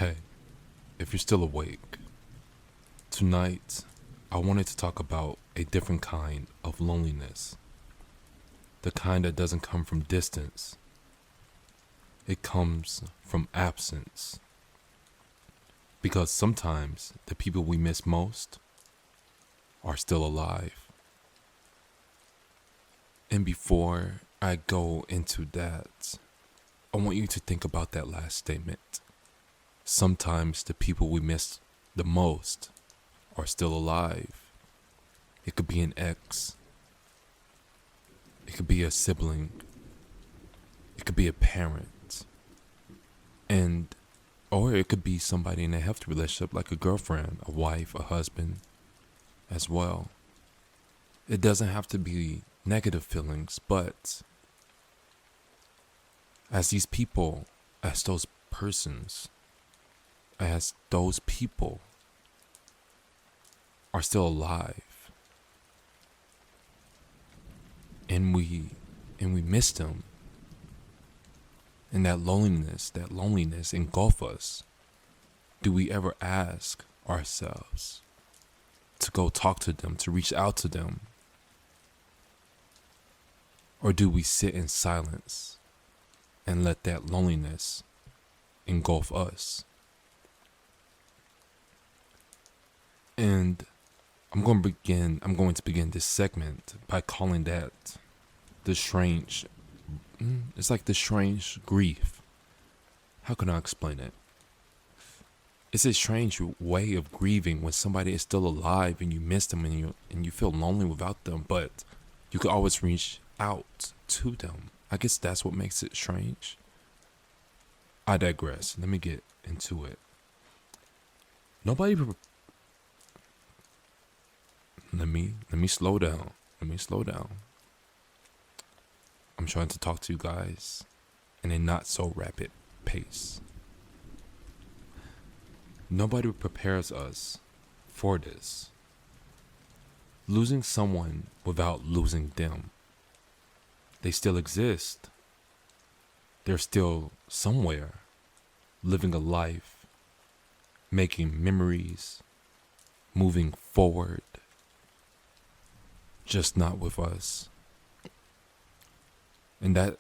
Hey, if you're still awake, tonight I wanted to talk about a different kind of loneliness. The kind that doesn't come from distance, it comes from absence. Because sometimes the people we miss most are still alive. And before I go into that, I want you to think about that last statement. Sometimes the people we miss the most are still alive. It could be an ex. It could be a sibling. It could be a parent. Or it could be somebody in a healthy relationship like a girlfriend, a wife, a husband as well. It doesn't have to be negative feelings, but as these people, as those persons, as those people are still alive and we miss them, and that loneliness engulf us, do we ever ask ourselves to go talk to them, to reach out to them? Or do we sit in silence and let that loneliness engulf us? And I'm going to begin this segment by calling that the strange, it's like the strange grief. How can I explain it? It's a strange way of grieving when somebody is still alive and you miss them and you feel lonely without them, but you can always reach out to them. I guess that's what makes it strange. I digress. Let me get into it. Nobody Let me slow down. I'm trying to talk to you guys in a not so rapid pace. Nobody prepares us for this. Losing someone without losing them. They still exist. They're still somewhere, living a life, making memories, moving forward. Just not with us. And that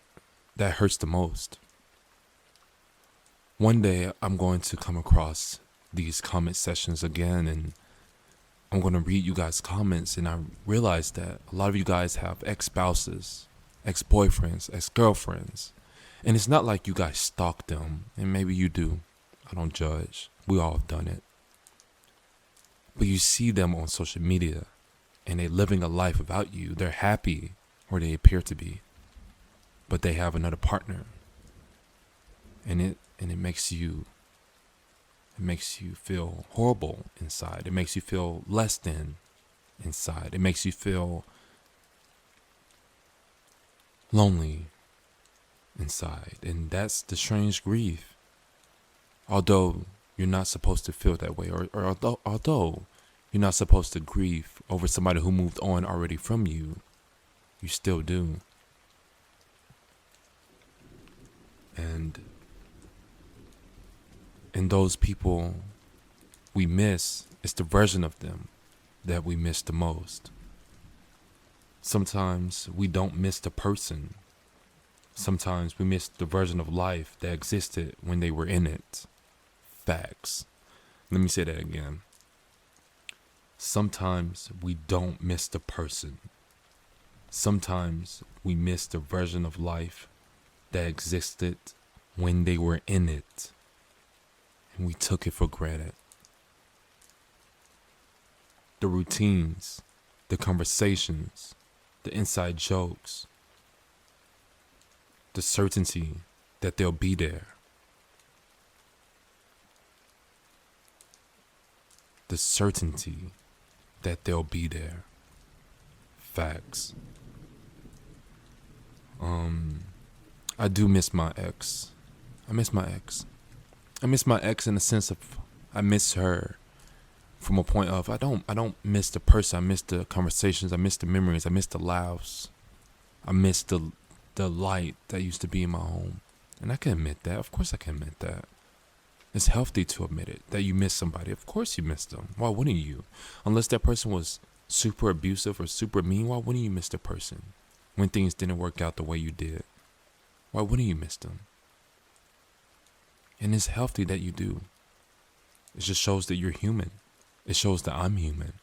hurts the most. One day I'm going to come across these comment sessions again, and I'm going to read you guys' comments, and I realize that a lot of you guys have ex-spouses, ex-boyfriends, ex-girlfriends, and it's not like you guys stalk them, and maybe you do. I don't judge. We all have done it. But you see them on social media, and they're living a life without you. They're happy, or they appear to be, but they have another partner, and it makes you feel horrible inside. It makes you feel less than inside. It makes you feel lonely inside, and that's the strange grief. Although you're not supposed to feel that way, or although you're not supposed to grieve over somebody who moved on already from you, you still do. And those people we miss, it's the version of them that we miss the most. Sometimes we don't miss the person. Sometimes we miss the version of life that existed when they were in it. Facts. Let me say that again. Sometimes we don't miss the person. Sometimes we miss the version of life that existed when they were in it, and we took it for granted. The routines, the conversations, the inside jokes, the certainty that they'll be there. The certainty that they'll be there. Facts. I do miss my ex. I miss my ex in the sense of I miss her from a point of I don't miss the person. I miss the conversations. I miss the memories. I miss the laughs. I miss the light that used to be in my home. And I can admit that. Of course I can admit that. It's healthy to admit it, that you miss somebody. Of course you miss them. Why wouldn't you? Unless that person was super abusive or super mean, why wouldn't you miss the person when things didn't work out the way you did? Why wouldn't you miss them? And it's healthy that you do. It just shows that you're human. It shows that I'm human.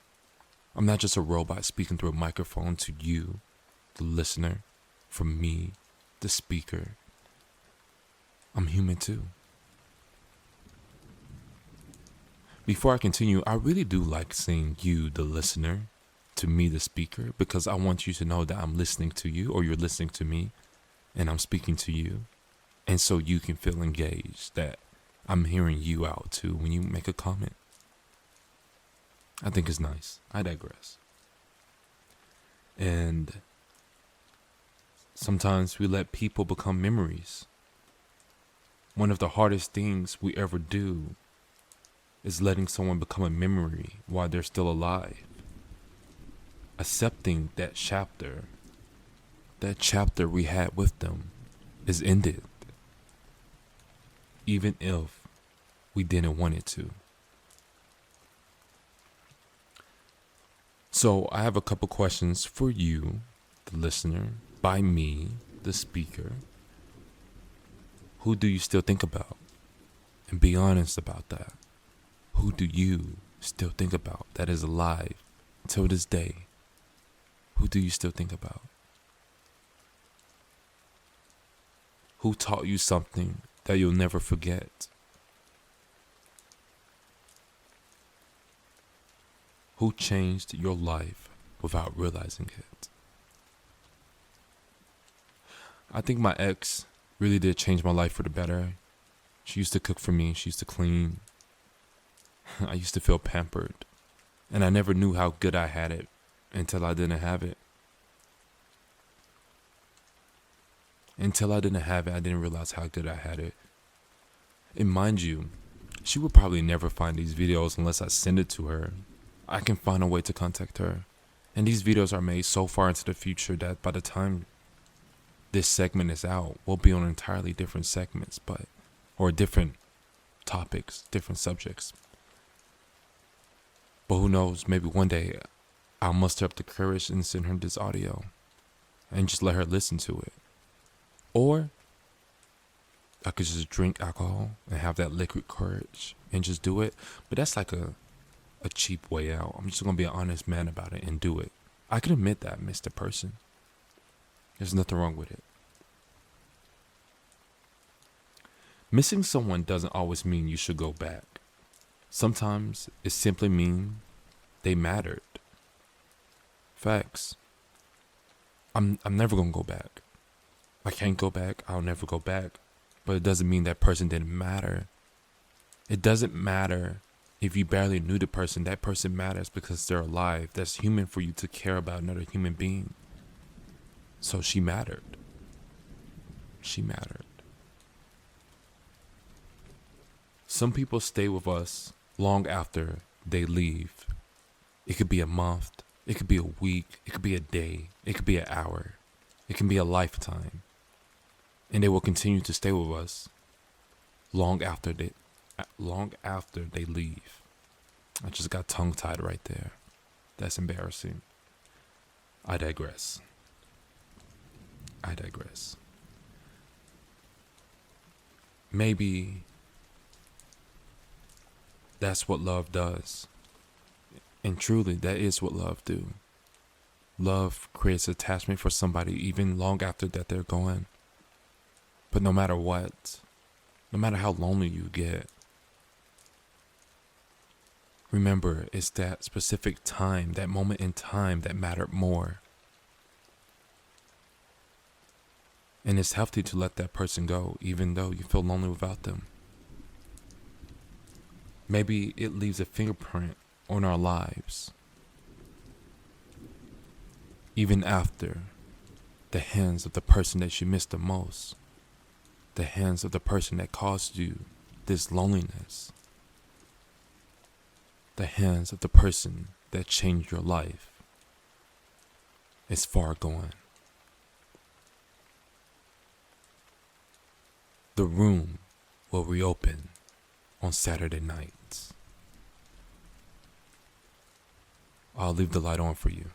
I'm not just a robot speaking through a microphone to you, the listener, from me, the speaker. I'm human too. Before I continue, I really do like saying you, the listener, to me, the speaker, because I want you to know that I'm listening to you, or you're listening to me, and I'm speaking to you. And so you can feel engaged, that I'm hearing you out too when you make a comment. I think it's nice. I digress. And sometimes we let people become memories. One of the hardest things we ever do is letting someone become a memory while they're still alive. Accepting that chapter we had with them is ended, even if we didn't want it to. So I have a couple questions for you, the listener, by me, the speaker. Who do you still think about? And be honest about that. Who do you still think about that is alive till this day? Who do you still think about? Who taught you something that you'll never forget? Who changed your life without realizing it? I think my ex really did change my life for the better. She used to cook for me. She used to clean. I used to feel pampered. And I never knew how good I had it until I didn't have it. Until I didn't have it, I didn't realize how good I had it. And mind you, she would probably never find these videos unless I send it to her. I can find a way to contact her. And these videos are made so far into the future that by the time this segment is out, we'll be on entirely different segments, or different topics, different subjects. But who knows, maybe one day I'll muster up the courage and send her this audio and just let her listen to it. Or I could just drink alcohol and have that liquid courage and just do it. But that's like a cheap way out. I'm just going to be an honest man about it and do it. I can admit that I missed a person. There's nothing wrong with it. Missing someone doesn't always mean you should go back. Sometimes it simply means they mattered. Facts. I'm never going to go back. I can't go back. I'll never go back. But it doesn't mean that person didn't matter. It doesn't matter if you barely knew the person. That person matters because they're alive. That's human for you to care about another human being. So she mattered. She mattered. Some people stay with us long after they leave. It could be a month. It could be a week. It could be a day. It could be an hour. It can be a lifetime. And they will continue to stay with us long after they leave. I just got tongue-tied right there. That's embarrassing. I digress. Maybe that's what love does. And truly, that is what love do. Love creates attachment for somebody even long after that they're gone. But no matter what, no matter how lonely you get, remember, it's that specific time, that moment in time that mattered more. And it's healthy to let that person go, even though you feel lonely without them. Maybe it leaves a fingerprint on our lives, even after the hands of the person that you miss the most, the hands of the person that caused you this loneliness, the hands of the person that changed your life. It's far gone. The room will reopen on Saturday nights. I'll leave the light on for you.